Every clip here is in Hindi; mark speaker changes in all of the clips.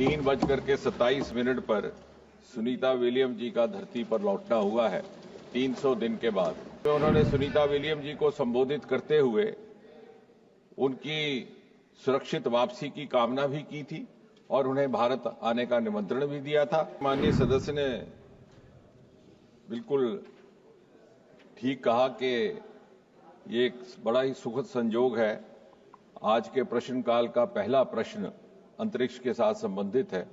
Speaker 1: 3:27 पर सुनीता विलियम जी का धरती पर लौटना हुआ है 300 दिन के बाद। उन्होंने सुनीता विलियम जी को संबोधित करते हुए उनकी सुरक्षित वापसी की कामना भी की थी और उन्हें भारत आने का निमंत्रण भी दिया था। माननीय सदस्य ने बिल्कुल ठीक कहा कि ये एक बड़ा ही सुखद संजोग है। आज के प्रश्नकाल का पहला प्रश्न अंतरिक्ष के साथ संबंधित है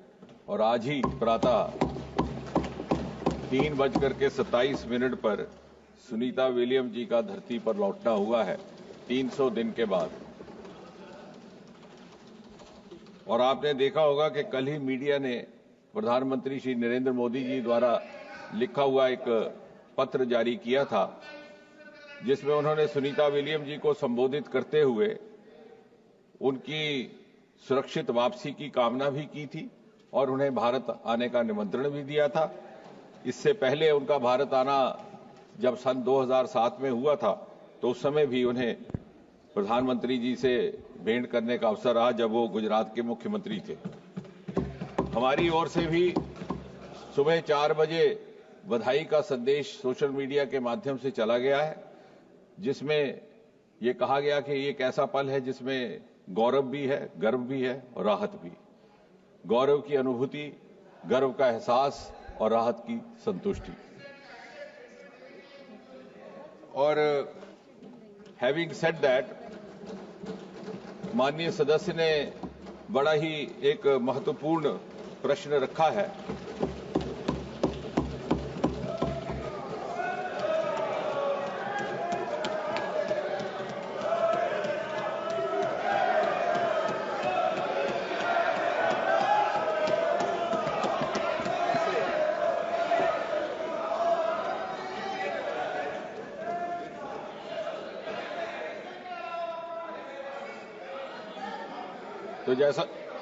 Speaker 1: और आज ही प्रातः 3:27 पर सुनीता विलियम जी का धरती पर लौटना हुआ है 300 दिन के बाद। और आपने देखा होगा कि कल ही मीडिया ने प्रधानमंत्री श्री नरेंद्र मोदी जी द्वारा लिखा हुआ एक पत्र जारी किया था, जिसमें उन्होंने सुनीता विलियम जी को संबोधित करते हुए उनकी सुरक्षित वापसी की कामना भी की थी और उन्हें भारत आने का निमंत्रण भी दिया था। इससे पहले उनका भारत आना जब सन 2007 में हुआ था तो उस समय भी उन्हें प्रधानमंत्री जी से भेंट करने का अवसर रहा जब वो गुजरात के मुख्यमंत्री थे। हमारी ओर से भी सुबह 4 बजे बधाई का संदेश सोशल मीडिया के माध्यम से चला गया है, जिसमें ये कहा गया कि ये एक ऐसा पल है जिसमें गौरव भी है, गर्व भी है और राहत भी। गौरव की अनुभूति, गर्व का एहसास और राहत की संतुष्टि। और हैविंग सेड दैट, माननीय सदस्य ने बड़ा ही एक महत्वपूर्ण प्रश्न रखा है।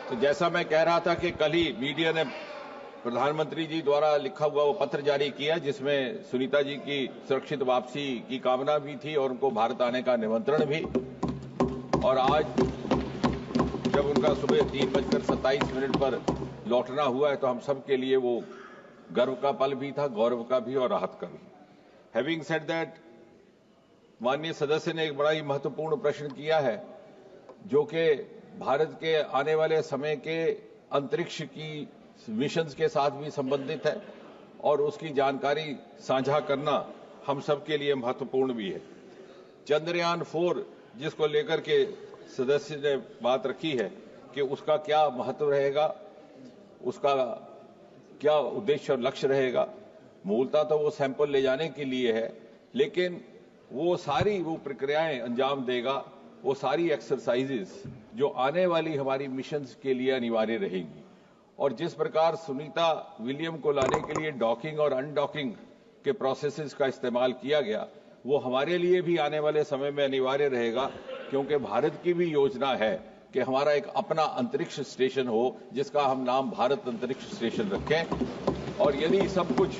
Speaker 1: तो जैसा मैं कह रहा था कि कल ही मीडिया ने प्रधानमंत्री जी द्वारा लिखा हुआ वो पत्र जारी किया, जिसमें सुनीता जी की सुरक्षित वापसी की कामना भी थी और उनको भारत आने का निमंत्रण भी। और आज जब उनका सुबह 3:27 पर लौटना हुआ है तो हम सब के लिए वो गर्व का पल भी था, गौरव का भी और राहत का भी। हैविंग सेड दैट, माननीय सदस्य ने एक बड़ा ही महत्वपूर्ण प्रश्न किया है जो कि भारत के आने वाले समय के अंतरिक्ष की मिशंस के साथ भी संबंधित है और उसकी जानकारी साझा करना हम सब के लिए महत्वपूर्ण भी है। चंद्रयान 4 जिसको लेकर के सदस्य ने बात रखी है कि उसका क्या महत्व रहेगा, उसका क्या उद्देश्य और लक्ष्य रहेगा। मूलतः तो वो सैंपल ले जाने के लिए है, लेकिन वो सारी वो प्रक्रियाएं अंजाम देगा, वो सारी एक्सरसाइजेस जो आने वाली हमारी मिशंस के लिए अनिवार्य रहेंगी। और जिस प्रकार सुनीता विलियम को लाने के लिए डॉकिंग और अनडॉकिंग के प्रोसेसेस का इस्तेमाल किया गया, वो हमारे लिए भी आने वाले समय में अनिवार्य रहेगा, क्योंकि भारत की भी योजना है कि हमारा एक अपना अंतरिक्ष स्टेशन हो जिसका हम नाम भारत अंतरिक्ष स्टेशन रखें। और यदि सब कुछ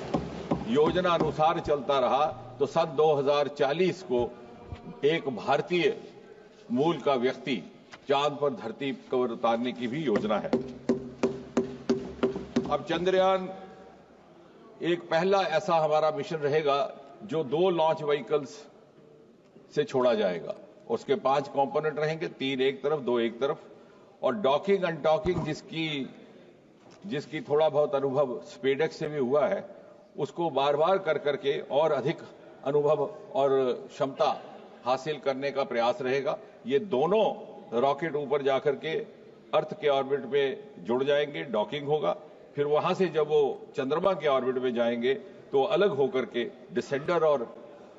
Speaker 1: योजना अनुसार चलता रहा तो सन 2040 को एक भारतीय मूल का व्यक्ति चांद पर धरती पर उतारने की भी योजना है। अब चंद्रयान एक पहला ऐसा हमारा मिशन रहेगा जो 2 लॉन्च व्हीकल्स से छोड़ा जाएगा। उसके 5 कंपोनेंट रहेंगे, 3 एक तरफ 2 एक तरफ। और डॉकिंग अनडॉकिंग जिसकी थोड़ा बहुत अनुभव स्पेसएक्स से भी हुआ है, उसको बार बार कर करके और अधिक अनुभव और क्षमता हासिल करने का प्रयास रहेगा। ये दोनों रॉकेट ऊपर जाकर के अर्थ के ऑर्बिट में जुड़ जाएंगे, डॉकिंग होगा। फिर वहां से जब वो चंद्रमा के ऑर्बिट में जाएंगे तो अलग होकर के डिसेंडर और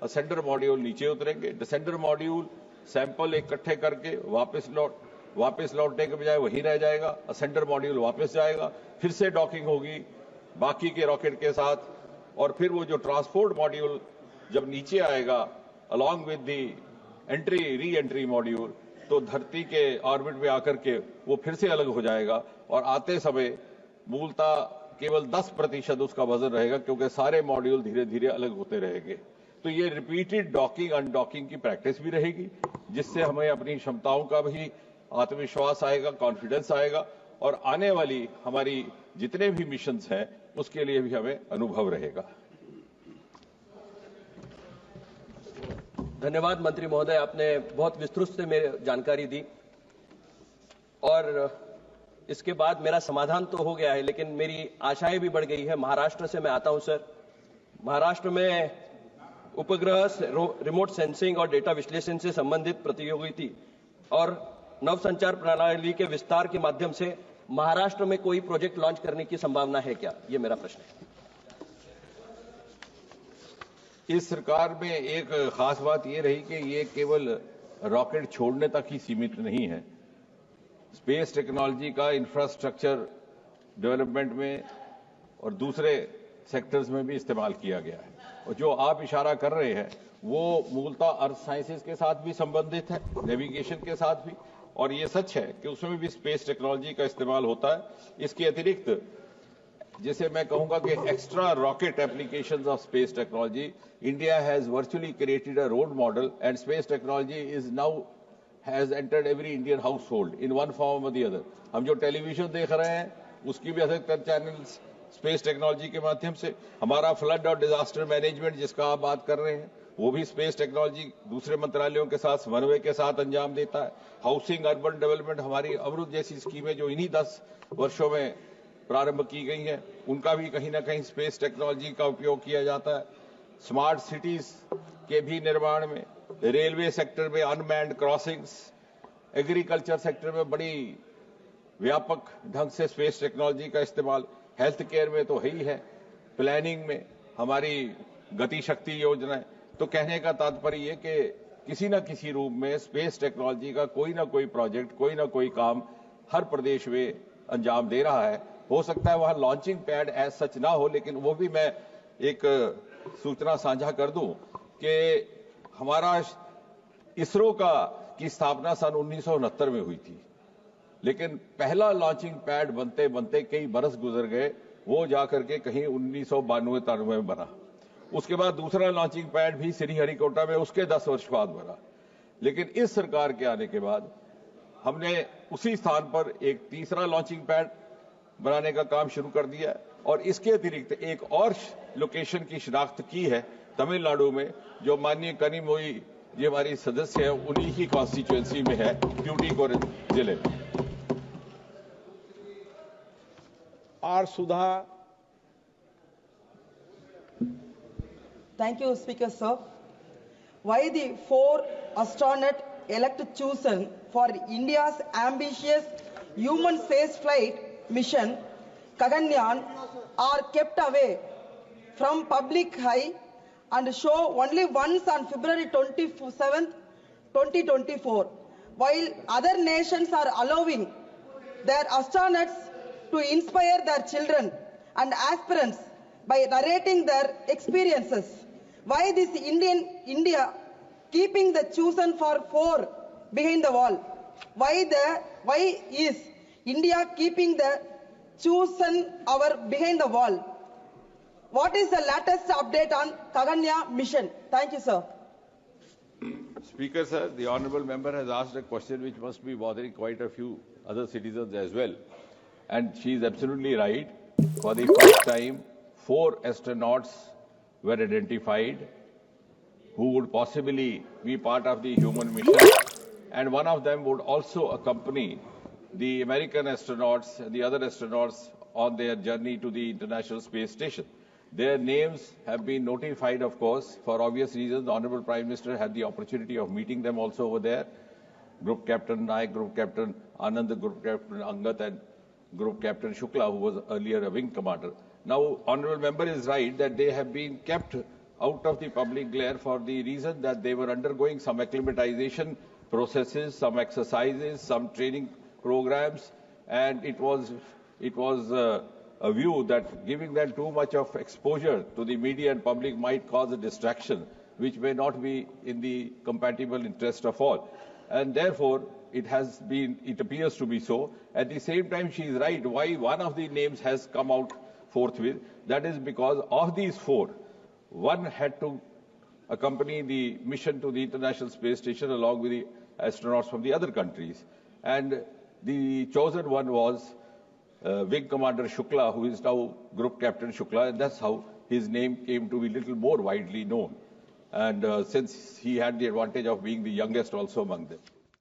Speaker 1: असेंडर मॉड्यूल नीचे उतरेंगे। डिसेंडर मॉड्यूल सैंपल इकट्ठे करके वापस लौटने के बजाय वहीं रह जाएगा। असेंडर मॉड्यूल वापस जाएगा, फिर से डॉकिंग होगी बाकी के रॉकेट के साथ। और फिर वो जो ट्रांसपोर्ट मॉड्यूल जब नीचे आएगा along with the re entry module, तो धरती के ऑर्बिट में आकर के वो फिर से अलग हो जाएगा और आते समय मूलतः केवल 10% उसका वजन रहेगा, क्योंकि सारे मॉड्यूल धीरे धीरे अलग होते रहेंगे। तो ये रिपीटेड डॉकिंग अनडॉकिंग की प्रैक्टिस भी रहेगी, जिससे हमें अपनी क्षमताओं का भी आत्मविश्वास आएगा, कॉन्फिडेंस आएगा और आने वाली हमारी जितने भी मिशंस हैं उसके लिए भी हमें अनुभव रहेगा।
Speaker 2: धन्यवाद मंत्री महोदय, आपने बहुत विस्तृत से मेरे जानकारी दी और इसके बाद मेरा समाधान तो हो गया है, लेकिन मेरी आशाएं भी बढ़ गई है। महाराष्ट्र से मैं आता हूं सर। महाराष्ट्र में उपग्रह, रिमोट सेंसिंग और डेटा विश्लेषण से संबंधित प्रौद्योगिकी और नवसंचार प्रणाली के विस्तार के माध्यम से महाराष्ट्र में कोई प्रोजेक्ट लॉन्च करने की संभावना है क्या? ये मेरा प्रश्न है।
Speaker 1: इस सरकार में एक खास बात यह रही कि ये केवल रॉकेट छोड़ने तक ही सीमित नहीं है। स्पेस टेक्नोलॉजी का इंफ्रास्ट्रक्चर डेवलपमेंट में और दूसरे सेक्टर्स में भी इस्तेमाल किया गया है। और जो आप इशारा कर रहे हैं वो मूलतः अर्थ साइंसेज के साथ भी संबंधित है, नेविगेशन के साथ भी, और ये सच है कि उसमें भी स्पेस टेक्नोलॉजी का इस्तेमाल होता है। इसके अतिरिक्त जिसे मैं कहूंगा कि extra rocket applications of space technology, India has virtually created a role model and space technology is now has entered every Indian household in one form और द अदर। हम जो टेलीविजन देख रहे हैं उसकी भी अधिकतर चैनल्स स्पेस टेक्नोलॉजी के माध्यम से, हमारा फ्लड और डिजास्टर मैनेजमेंट जिसका आप बात कर रहे हैं वो भी स्पेस टेक्नोलॉजी दूसरे मंत्रालयों के साथ समन्वय के साथ अंजाम देता है। हाउसिंग, अर्बन डेवलपमेंट, हमारी अमृत जैसी स्कीमें जो इन्हीं 10 वर्षों में प्रारंभ की गई हैं, उनका भी कहीं ना कहीं स्पेस टेक्नोलॉजी का उपयोग किया जाता है। स्मार्ट सिटीज के भी निर्माण में, रेलवे सेक्टर में अनमैन्ड क्रॉसिंग्स, एग्रीकल्चर सेक्टर में बड़ी व्यापक ढंग से स्पेस टेक्नोलॉजी का इस्तेमाल, हेल्थ केयर में तो है ही है, प्लानिंग में हमारी गति शक्ति योजनाएं। तो कहने का तात्पर्य ये कि किसी न किसी रूप में स्पेस टेक्नोलॉजी का कोई ना कोई प्रोजेक्ट, कोई ना कोई काम हर प्रदेश में अंजाम दे रहा है। हो सकता है वहां लॉन्चिंग पैड एज सच ना हो, लेकिन वो भी मैं एक सूचना साझा कर दूं कि हमारा इसरो की स्थापना सन 1969 में हुई थी, लेकिन पहला लॉन्चिंग पैड बनते बनते कई बरस गुजर गए, वो जाकर के कहीं 1992-93 में बना। उसके बाद दूसरा लॉन्चिंग पैड भी श्रीहरिकोटा में उसके 10 वर्ष बाद बना। लेकिन इस सरकार के आने के बाद हमने उसी स्थान पर एक तीसरा लॉन्चिंग पैड बनाने का काम शुरू कर दिया और इसके अतिरिक्त एक और लोकेशन की शिनाख्त की है तमिलनाडु में, जो माननीय कनिमोई जी हमारी सदस्य है, उन्हीं की कॉन्स्टिट्यूएंसी में है, ट्यूटिकोरिन जिले में।
Speaker 3: R Sudha.
Speaker 4: Thank you, Speaker Sir. Why the 4 astronauts elected chosen for India's ambitious human spaceflight mission Gaganyaan are kept away from public eye and show only once on February 27th, 2024, while other nations are allowing their astronauts to inspire their children and aspirants by narrating their experiences. Why this India keeping the chosen for 4 behind the wall? Why is India keeping the chosen our behind the wall? What is the latest update on Gaganyaan mission? Thank you, sir.
Speaker 1: Speaker, sir, the honourable member has asked a question which must be bothering quite a few other citizens as well. And she is absolutely right. For the first time, 4 astronauts were identified who would possibly be part of the human mission. And one of them would also accompany the American astronauts and the other astronauts on their journey to the International Space Station. Their names have been notified, of course, for obvious reasons. The Honorable Prime Minister had the opportunity of meeting them also over there. Group Captain Naik, Group Captain Anand, Group Captain Angat, and Group Captain Shukla, who was earlier a wing commander. Now, Honorable Member is right that they have been kept out of the public glare for the reason that they were undergoing some acclimatization processes, some exercises, some training programs, and it was a view that giving them too much of exposure to the media and public might cause a distraction, which may not be in the compatible interest of all. And therefore, it appears to be so. At the same time, she is right. Why one of the names has come out forthwith? That is because of these 4, one had to accompany the mission to the International Space Station along with the astronauts from the other countries. And the chosen one was Wing Commander Shukla, who is now Group Captain Shukla, and that's how his name came to be little more widely known. And since he had the advantage of being the youngest also among them.